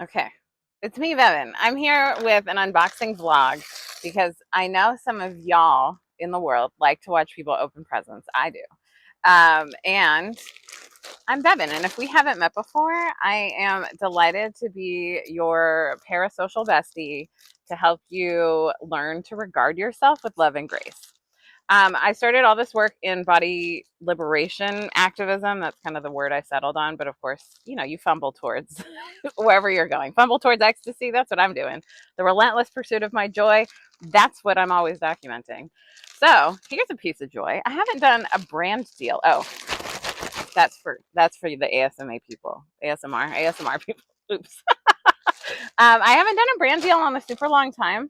Okay, it's me, Bevan. I'm here with an unboxing vlog because I know some of y'all in the world like to watch people open presents. I do. And I'm Bevan, and if we haven't met before, I am delighted to be your parasocial bestie to help you learn to regard yourself with love and grace. I started all this work in body liberation activism. That's kind of the word I settled on. But of course, you fumble towards wherever you're going. Fumble towards ecstasy. That's what I'm doing. The relentless pursuit of my joy. That's what I'm always documenting. So here's a piece of joy. I haven't done a brand deal. Oh, that's for the ASMR people. ASMR people. Oops. I haven't done a brand deal in a super long time,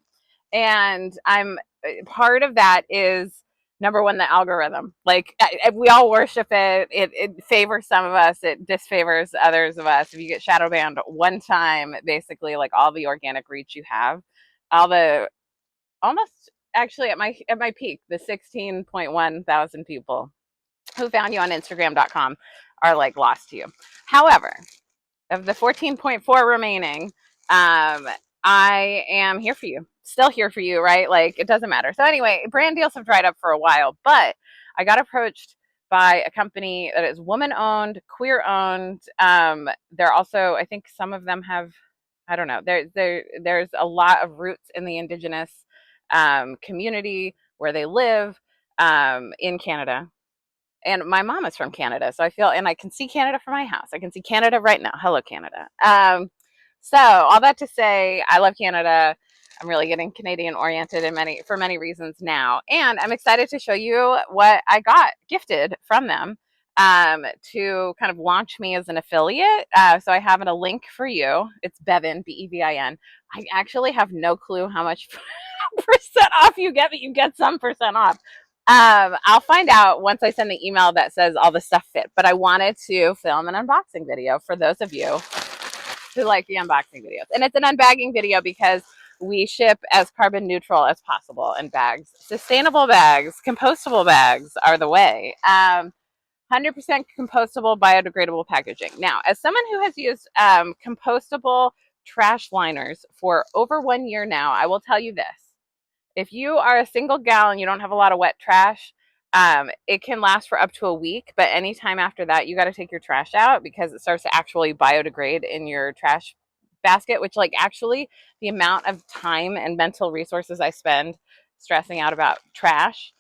and I'm part of that is number one, the algorithm. Like we all worship it. It favors some of us. It disfavors others of us. If you get shadow banned one time, basically, like all the organic reach you have, all the almost actually at my peak, the 16.1 thousand people who found you on Instagram.com are like lost to you. However, of the 14.4 remaining, I am here for you. Still here for you, right? Like it doesn't matter. So anyway, brand deals have dried up for a while, but I got approached by a company that is woman owned, queer owned. They're also, I think some of them have, I don't know. There's a lot of roots in the indigenous community where they live in Canada, and my mom is from Canada, so I feel, and I can see Canada from my house. I can see Canada right now. Hello, Canada. So all that to say, I love Canada. I'm really getting Canadian oriented for many reasons now, and I'm excited to show you what I got gifted from them to kind of launch me as an affiliate. So I have a link for you. It's Bevin, Bevin. I actually have no clue how much percent off you get, but you get some percent off. I'll find out once I send the email that says all the stuff fit. But I wanted to film an unboxing video for those of you who like the unboxing videos. And it's an unbagging video because we ship as carbon neutral as possible in bags. Sustainable bags, compostable bags are the way. 100% compostable, biodegradable packaging. Now, as someone who has used compostable trash liners for over 1 year now, I will tell you this. If you are a single gal and you don't have a lot of wet trash, it can last for up to a week. But anytime after that, you got to take your trash out because it starts to actually biodegrade in your trash basket, which, like, actually, the amount of time and mental resources I spend stressing out about trash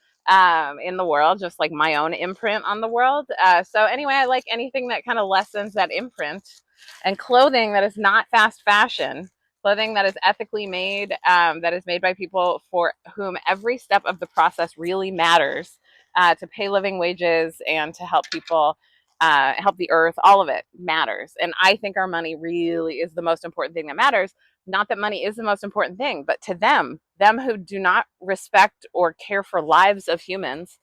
in the world, just like my own imprint on the world. So, anyway, I like anything that kind of lessens that imprint, and clothing that is not fast fashion, clothing that is ethically made, that is made by people for whom every step of the process really matters, to pay living wages and to help people, help the earth. All of it matters. And I think our money really is the most important thing that matters. Not that money is the most important thing, but to them who do not respect or care for lives of humans,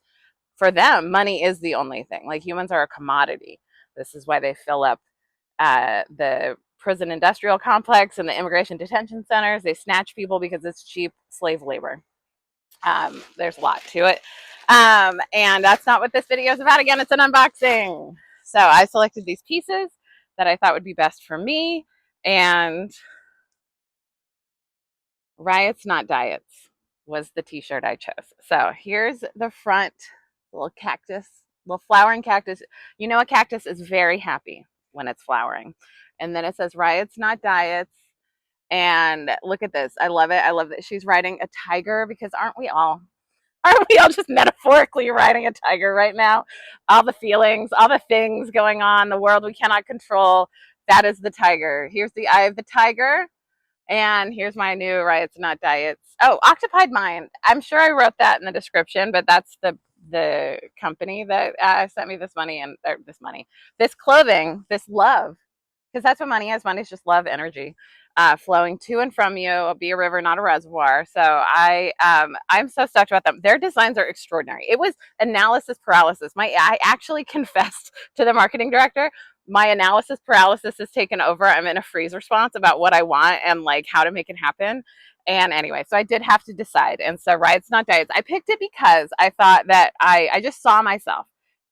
for them, money is the only thing. Like, humans are a commodity. This is why they fill up the prison industrial complex and the immigration detention centers. They snatch people because it's cheap slave labor. There's a lot to it. And that's not what this video is about. Again, it's an unboxing. So I selected these pieces that I thought would be best for me. And Riots Not Diets was the t-shirt I chose. So here's the front, little cactus, little flowering cactus. You know, a cactus is very happy when it's flowering. And then it says Riots Not Diets. And look at this. I love it. I love that she's riding a tiger, because aren't we all? Aren't we all just metaphorically riding a tiger right now? All the feelings, all the things going on, the world we cannot control. That is the tiger. Here's the eye of the tiger. And here's my new Riots Not Diets. Oh, Octopied Mind. I'm sure I wrote that in the description, but that's the company that sent me this money, and this clothing, this love, because that's what money is. Money is just love energy, flowing to and from you. Be a river, not a reservoir. So I'm so stoked about them. Their designs are extraordinary. It was analysis paralysis. I actually confessed to the marketing director, my analysis paralysis has taken over. I'm in a freeze response about what I want and like how to make it happen. And anyway, so I did have to decide. And so Riots Not Diets, I picked it because I thought that I just saw myself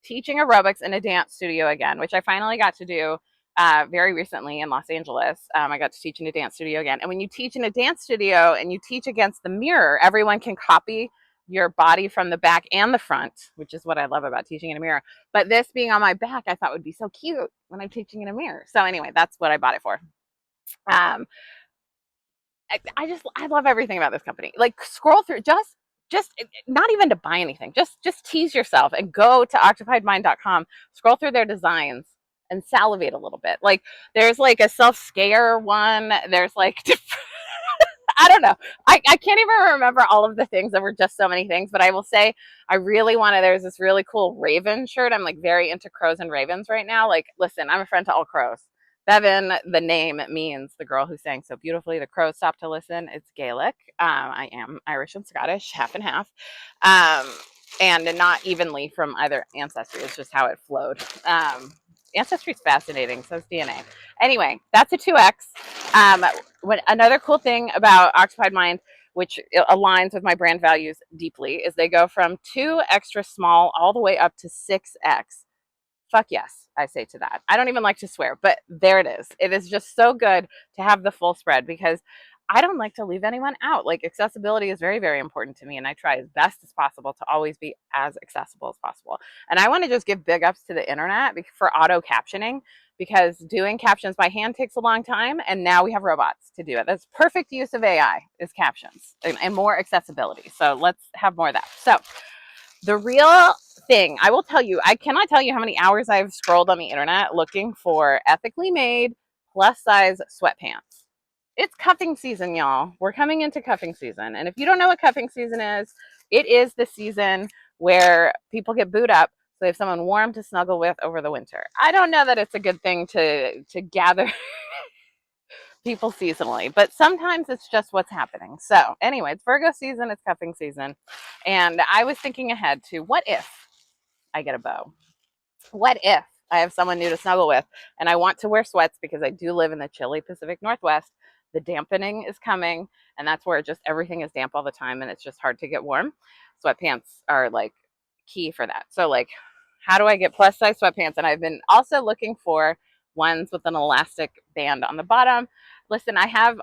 teaching aerobics in a dance studio again, which I finally got to do very recently in Los Angeles. I got to teach in a dance studio again. And when you teach in a dance studio and you teach against the mirror, everyone can copy your body from the back and the front, which is what I love about teaching in a mirror. But this being on my back, I thought would be so cute when I'm teaching in a mirror. So anyway, that's what I bought it for. Um, I love everything about this company. Like scroll through just not even to buy anything. Just tease yourself and go to octopiedmind.com, scroll through their designs and salivate a little bit. Like there's like a self-scare one. There's like I don't know. I can't even remember all of the things. There were just so many things, but I will say I really want to. There's this really cool raven shirt. I'm like very into crows and ravens right now. Like, listen, I'm a friend to all crows. Bevan, the name means the girl who sang so beautifully. The crows stopped to listen. It's Gaelic. I am Irish and Scottish, half and half, and not evenly from either ancestry. It's just how it flowed. Ancestry is fascinating. So is DNA. Anyway, that's a 2X. Another cool thing about Octopied Mind, which aligns with my brand values deeply, is they go from 2 extra small all the way up to 6X. Fuck yes, I say to that. I don't even like to swear, but there it is. It is just so good to have the full spread because I don't like to leave anyone out. Like accessibility is very, very important to me, and I try as best as possible to always be as accessible as possible. And I want to just give big ups to the internet for auto captioning, because doing captions by hand takes a long time, and now we have robots to do it. That's perfect use of AI is captions and more accessibility. So let's have more of that. So the real thing, I will tell you, I cannot tell you how many hours I've scrolled on the internet looking for ethically made plus size sweatpants. It's cuffing season, y'all. We're coming into cuffing season. And if you don't know what cuffing season is, it is the season where people get booed up so they have someone warm to snuggle with over the winter. I don't know that it's a good thing to gather people seasonally, but sometimes it's just what's happening. So anyway, it's Virgo season, it's cuffing season. And I was thinking ahead to what if I get a beau? What if I have someone new to snuggle with and I want to wear sweats because I do live in the chilly Pacific Northwest? The dampening is coming, and that's where just everything is damp all the time and it's just hard to get warm. Sweatpants are like key for that. So like, how do I get plus size sweatpants? And I've been also looking for ones with an elastic band on the bottom. Listen, I have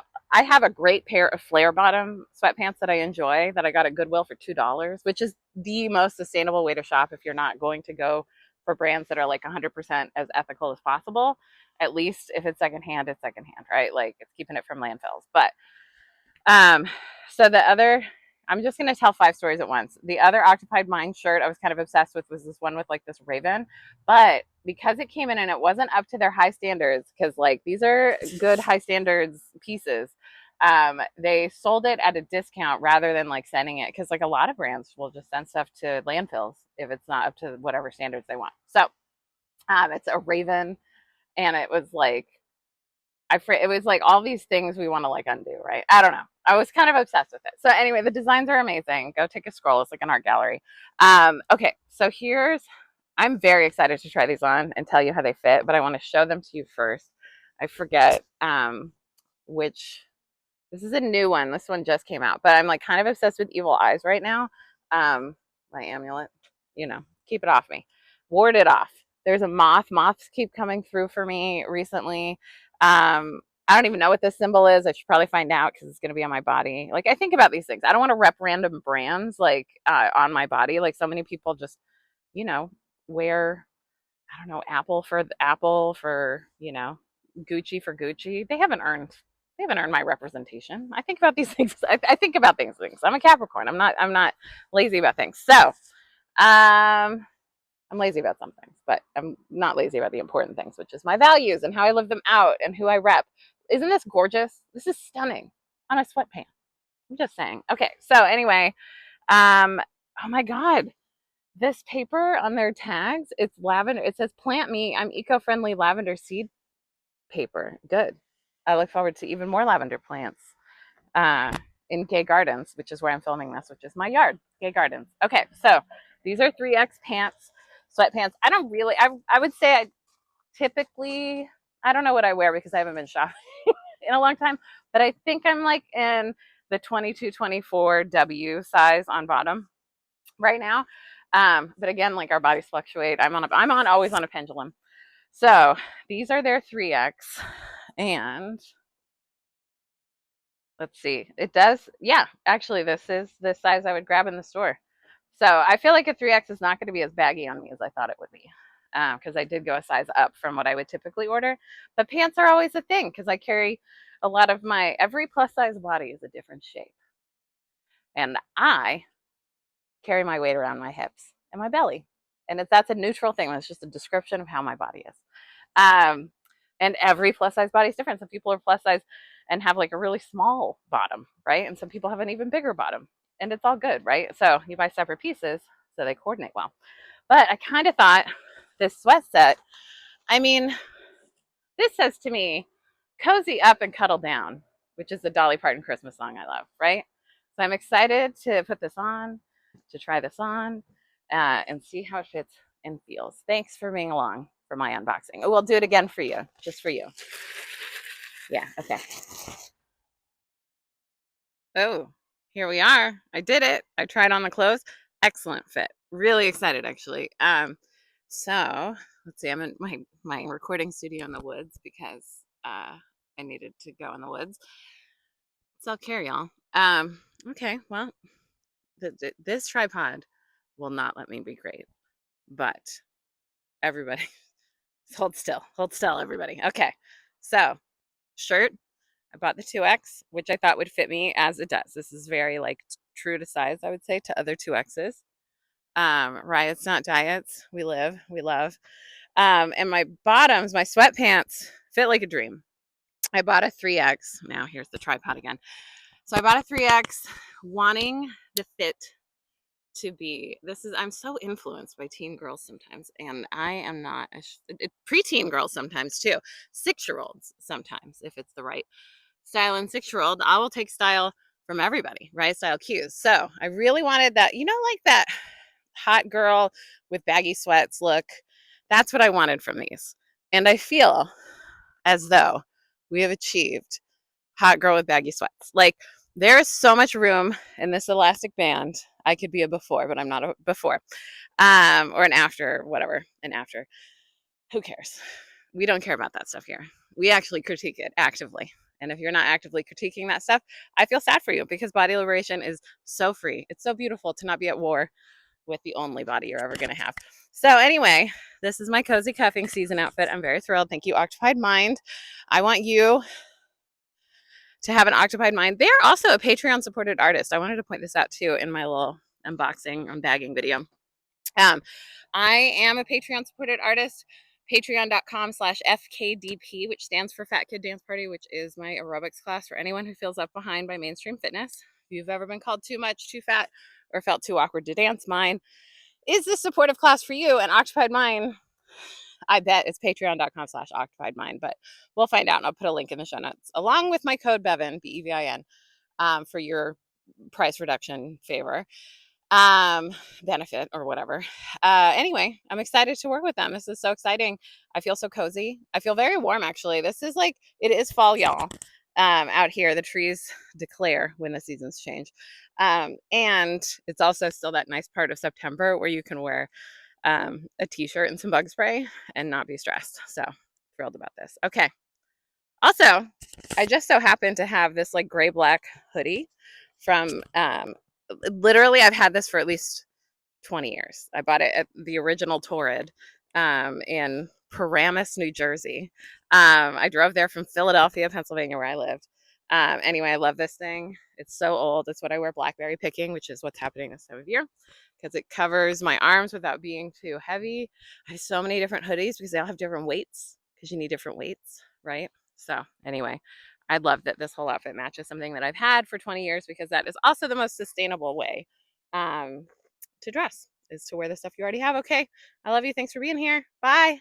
a great pair of flare bottom sweatpants that I enjoy that I got at Goodwill for $2, which is the most sustainable way to shop if you're not going to go for brands that are like 100% as ethical as possible. At least if it's secondhand, it's secondhand, right? Like it's keeping it from landfills. But so the other, I'm just going to tell 5 stories at once. The other Octopied Mind shirt I was kind of obsessed with was this one with like this raven, but because it came in and it wasn't up to their high standards, because like these are good high standards pieces, they sold it at a discount rather than like sending it, because like a lot of brands will just send stuff to landfills if it's not up to whatever standards they want. So it's a raven, and it was like it was like all these things we want to like undo, right? I don't know. I was kind of obsessed with it. So anyway, the designs are amazing. Go take a scroll. It's like an art gallery. Okay, so I'm very excited to try these on and tell you how they fit, but I want to show them to you first. I forget which. This is a new one. This one just came out, but I'm like kind of obsessed with evil eyes right now. My amulet, keep it off me. Ward it off. There's a moth. Moths keep coming through for me recently. I don't even know what this symbol is. I should probably find out because it's going to be on my body. Like I think about these things. I don't want to rep random brands like on my body. Like so many people just, wear, I don't know, Apple for Gucci for Gucci. They haven't earned my representation. I think about these things. I think about things. I'm a Capricorn. I'm not lazy about things. So, I'm lazy about some things, but I'm not lazy about the important things, which is my values and how I live them out and who I rep. Isn't this gorgeous? This is stunning on a sweatpant. I'm just saying. Okay. So anyway, oh my God, this paper on their tags, it's lavender. It says plant me. I'm eco-friendly lavender seed paper. Good. I look forward to even more lavender plants in Gay Gardens, which is where I'm filming this, which is my yard, Gay Gardens. Okay, so these are 3X pants, sweatpants. I would say I don't know what I wear because I haven't been shopping in a long time, but I think I'm like in the 22-24 W size on bottom right now. But again, like our bodies fluctuate. I'm always on a pendulum. So these are their 3X, and let's see. It does, yeah, actually, this is the size I would grab in the store. So I feel like a 3X is not going to be as baggy on me as I thought it would be, because I did go a size up from what I would typically order. But pants are always a thing because I carry a lot of every plus size body is a different shape. And I carry my weight around my hips and my belly. And that's a neutral thing. That's just a description of how my body is. Um, and every plus size body is different. Some people are plus size and have like a really small bottom, right? And some people have an even bigger bottom. And it's all good, right? So you buy separate pieces so they coordinate well. But I kind of thought this sweat set, I mean, this says to me, cozy up and cuddle down, which is the Dolly Parton Christmas song I love, right? So I'm excited to put this on, to try this on, and see how it fits and feels. Thanks for being along for my unboxing. We'll do it again for you, just for you. Yeah, okay. Oh, here we are. I did it. I tried on the clothes. Excellent fit. Really excited, actually. So let's see. I'm in my recording studio in the woods because I needed to go in the woods. So I'll carry y'all. Okay. Well, this tripod will not let me be great, but everybody, hold still. Hold still, everybody. Okay. So shirt. I bought the 2X, which I thought would fit me as it does. This is very like true to size, I would say, to other 2Xs. Riots, not diets. We live, we love. And my bottoms, my sweatpants fit like a dream. I bought a 3X. Now here's the tripod again. So I bought a 3X wanting the fit to be, I'm so influenced by teen girls sometimes, and I am not, preteen girls sometimes too, 6-year-olds sometimes, if it's the right style and 6-year-old. I will take style from everybody, right? Style cues. So I really wanted that, like that hot girl with baggy sweats look. That's what I wanted from these. And I feel as though we have achieved hot girl with baggy sweats. Like, there is so much room in this elastic band. I could be a before, but I'm not a before. Or an after, whatever, an after. Who cares? We don't care about that stuff here. We actually critique it actively. And if you're not actively critiquing that stuff, I feel sad for you, because body liberation is so free. It's so beautiful to not be at war with the only body you're ever going to have. So anyway, this is my cozy cuffing season outfit. I'm very thrilled. Thank you, Octopied Mind. I want you to have an occupied mind. They are also a Patreon supported artist. I wanted to point this out too in my little unboxing and bagging video. I am a Patreon supported artist. Patreon.com/FKDP, which stands for Fat Kid Dance Party, which is my aerobics class for anyone who feels left behind by mainstream fitness. If you've ever been called too much, too fat, or felt too awkward to dance, mine is the supportive class for you. And Occupied Mind, I bet it's patreon.com/occupiedmind, but we'll find out, and I'll put a link in the show notes along with my code BEVIN, BEVIN, for your price reduction favor, benefit, or whatever. Anyway, I'm excited to work with them. This is so exciting. I feel so cozy. I feel very warm, actually. This is like, it is fall, y'all. Out here, the trees declare when the seasons change. And it's also still that nice part of September where you can wear a t-shirt and some bug spray and not be stressed. So thrilled about this. Okay. Also, I just so happen to have this like gray black hoodie from literally I've had this for at least 20 years. I bought it at the original Torrid in Paramus, New Jersey. I drove there from Philadelphia, Pennsylvania, where I lived. Anyway, I love this thing. It's so old. It's what I wear blackberry picking, which is what's happening this time of year, because it covers my arms without being too heavy. I have so many different hoodies because they all have different weights, because you need different weights, right? So anyway, I love that this whole outfit matches something that I've had for 20 years, because that is also the most sustainable way to dress, is to wear the stuff you already have. Okay. I love you. Thanks for being here. Bye.